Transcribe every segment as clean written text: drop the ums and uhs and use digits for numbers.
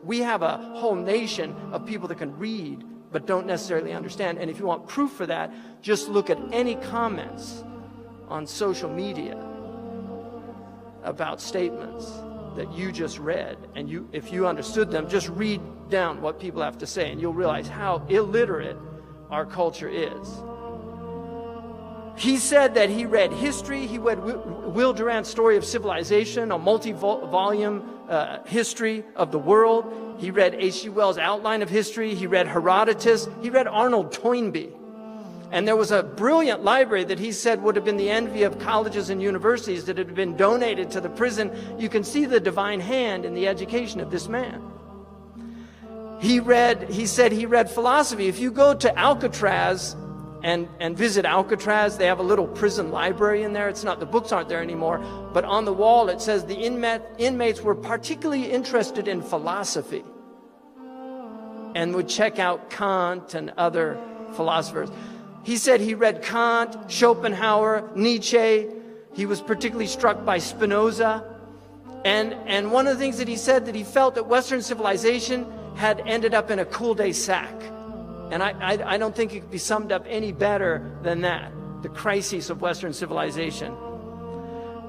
We have a whole nation of people that can read but don't necessarily understand. And if you want proof for that, just look at any comments on social media about statements that you just read. And if you understood them, just read down what people have to say and you'll realize how illiterate our culture is. He said that he read history. He read Will Durant's Story of Civilization, a multi-volume history of the world. He read H.G. Wells' Outline of History. He read Herodotus. He read Arnold Toynbee. And there was a brilliant library that he said would have been the envy of colleges and universities that had been donated to the prison. You can see the divine hand in the education of this man. He said he read philosophy. If you go to Alcatraz and visit Alcatraz, they have a little prison library in there. The books aren't there anymore, but on the wall it says the inmates were particularly interested in philosophy and would check out Kant and other philosophers. He said he read Kant, Schopenhauer, Nietzsche. He was particularly struck by Spinoza. And one of the things that he said, that he felt that Western civilization had ended up in a cul-de-sac. And I don't think it could be summed up any better than that, the crises of Western civilization.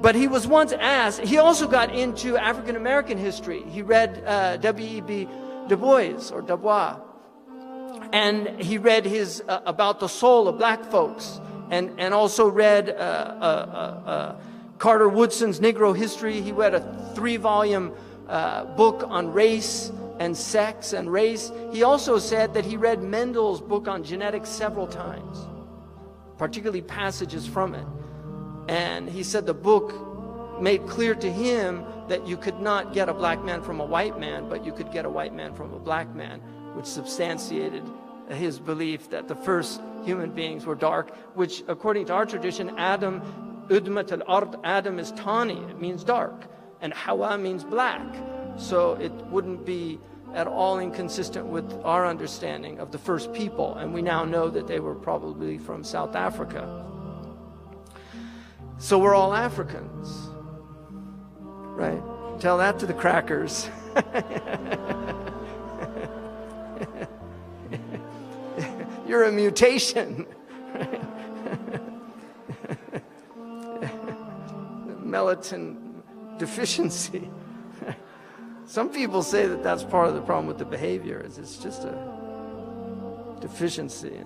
But he was once asked, he also got into African-American history. He read W.E.B. Du Bois. And he read his about the soul of black folks, and also read Carter Woodson's Negro History. He read a 3-volume book on race and sex and race. He also said that he read Mendel's book on genetics several times, particularly passages from it. And he said the book made clear to him that you could not get a black man from a white man, but you could get a white man from a black man, which substantiated his belief that the first human beings were dark, which according to our tradition, Adam, Udmat al-Ard, Adam is tawny, it means dark, and Hawa means black. So it wouldn't be at all inconsistent with our understanding of the first people, and we now know that they were probably from South Africa. So we're all Africans, right? Tell that to the crackers. You're a mutation. Melatonin deficiency. Some people say that that's part of the problem with the behavior, is it's just a deficiency.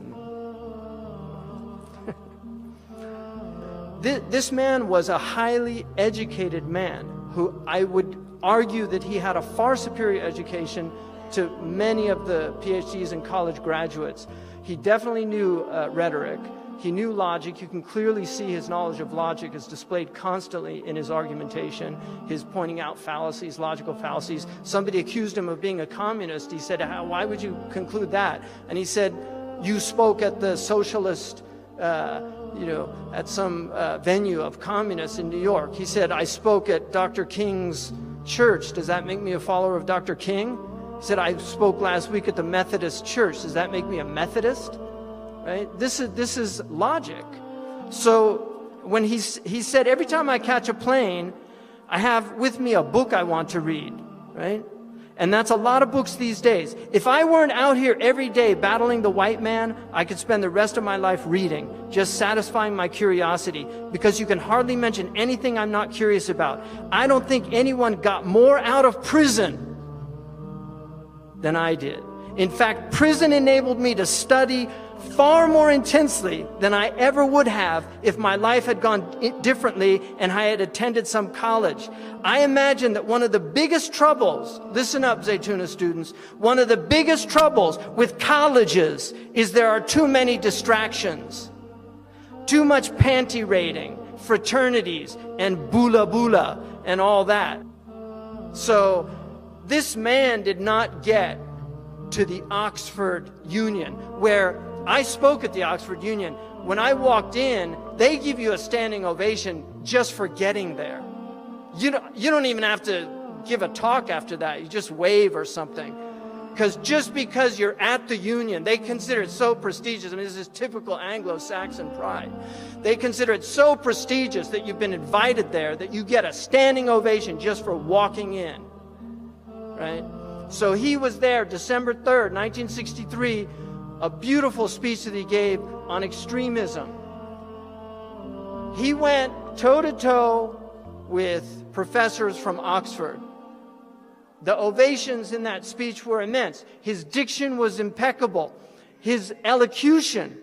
This man was a highly educated man who I would argue that he had a far superior education to many of the PhDs and college graduates. He definitely knew rhetoric. He knew logic. You can clearly see his knowledge of logic is displayed constantly in his argumentation, his pointing out fallacies, logical fallacies. Somebody accused him of being a communist. He said, why would you conclude that? And he said, you spoke at the socialist, at some venue of communists in New York. He said, I spoke at Dr. King's church. Does that make me a follower of Dr. King? He said, I spoke last week at the Methodist church. Does that make me a Methodist? Right? This is logic. So when he said, every time I catch a plane, I have with me a book I want to read, right? And that's a lot of books these days. If I weren't out here every day battling the white man, I could spend the rest of my life reading, just satisfying my curiosity, because you can hardly mention anything I'm not curious about. I don't think anyone got more out of prison than I did. In fact, prison enabled me to study far more intensely than I ever would have if my life had gone differently and I had attended some college. I imagine that one of the biggest troubles, listen up Zaytuna students, one of the biggest troubles with colleges is there are too many distractions. Too much panty raiding, fraternities, and bula bula and all that. So this man did not get to the Oxford Union, where I spoke at the Oxford Union. When I walked in, they give you a standing ovation just for getting there. You don't even have to give a talk after that. You just wave or something. Just because you're at the Union, they consider it so prestigious. I mean, this is typical Anglo-Saxon pride. They consider it so prestigious that you've been invited there that you get a standing ovation just for walking in, right? So he was there December 3rd, 1963, a beautiful speech that he gave on extremism. He went toe-to-toe with professors from Oxford. The ovations in that speech were immense. His diction was impeccable. His elocution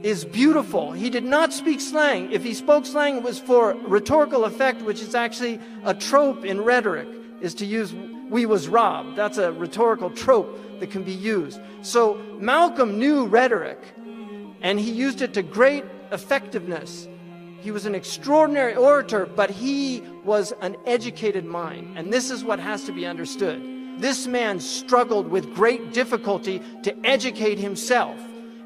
is beautiful. He did not speak slang. If he spoke slang, it was for rhetorical effect, which is actually a trope in rhetoric, is to use "we was robbed." That's a rhetorical trope that can be used. So Malcolm knew rhetoric, and he used it to great effectiveness. He was an extraordinary orator, but he was an educated mind. And this is what has to be understood. This man struggled with great difficulty to educate himself.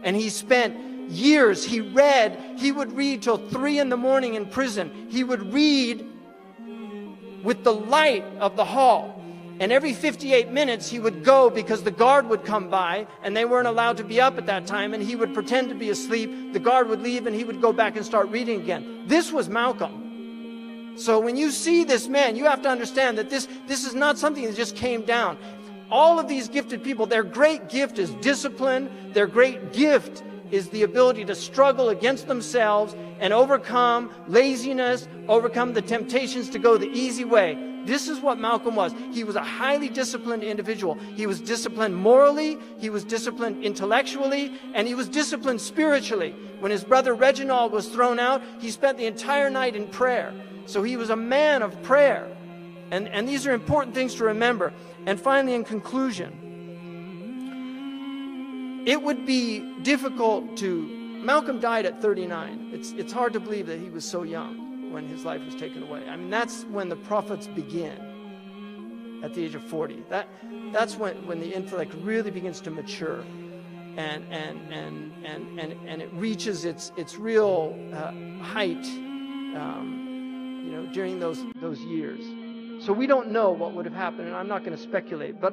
And he spent years, he would read till 3 in the morning in prison. He would read with the light of the hall. And every 58 minutes he would go because the guard would come by and they weren't allowed to be up at that time, and he would pretend to be asleep. The guard would leave and he would go back and start reading again. This was Malcolm. So when you see this man, you have to understand that this is not something that just came down. All of these gifted people, their great gift is discipline. Their great gift is the ability to struggle against themselves and overcome laziness, overcome the temptations to go the easy way. This is what Malcolm was. He was a highly disciplined individual. He was disciplined morally, he was disciplined intellectually, and he was disciplined spiritually. When his brother Reginald was thrown out, he spent the entire night in prayer. So he was a man of prayer. And these are important things to remember. And finally, in conclusion, it would be difficult to... Malcolm died at 39. It's hard to believe that he was so young when his life was taken away. I mean, that's when the prophets begin, at the age of 40. That's when the intellect really begins to mature, and it reaches its real height, during those years. So we don't know what would have happened, and I'm not going to speculate. But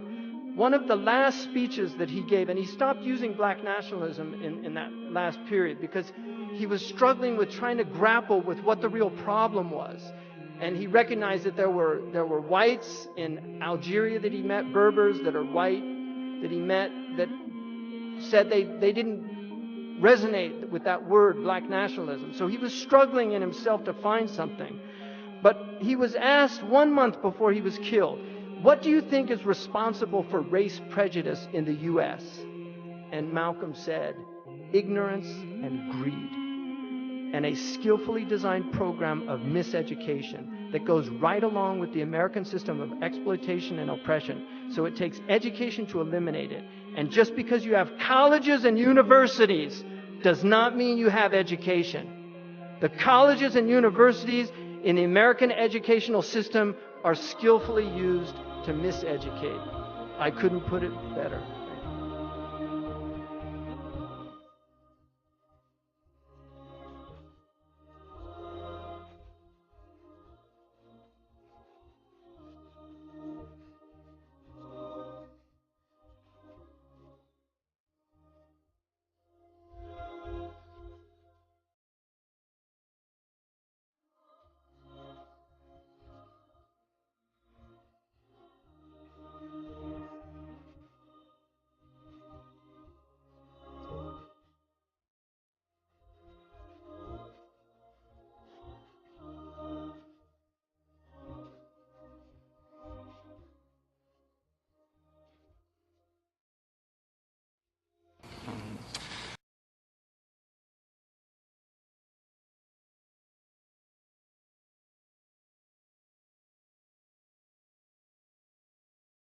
one of the last speeches that he gave, and he stopped using black nationalism in that last period because he was struggling with trying to grapple with what the real problem was. And he recognized that there were whites in Algeria that he met, Berbers that are white that he met, that said they didn't resonate with that word, black nationalism. So he was struggling in himself to find something. But he was asked 1 month before he was killed, "What do you think is responsible for race prejudice in the U.S.?" And Malcolm said, "Ignorance and greed, and a skillfully designed program of miseducation that goes right along with the American system of exploitation and oppression. So it takes education to eliminate it. And just because you have colleges and universities does not mean you have education. The colleges and universities in the American educational system are skillfully used to miseducate." I couldn't put it better.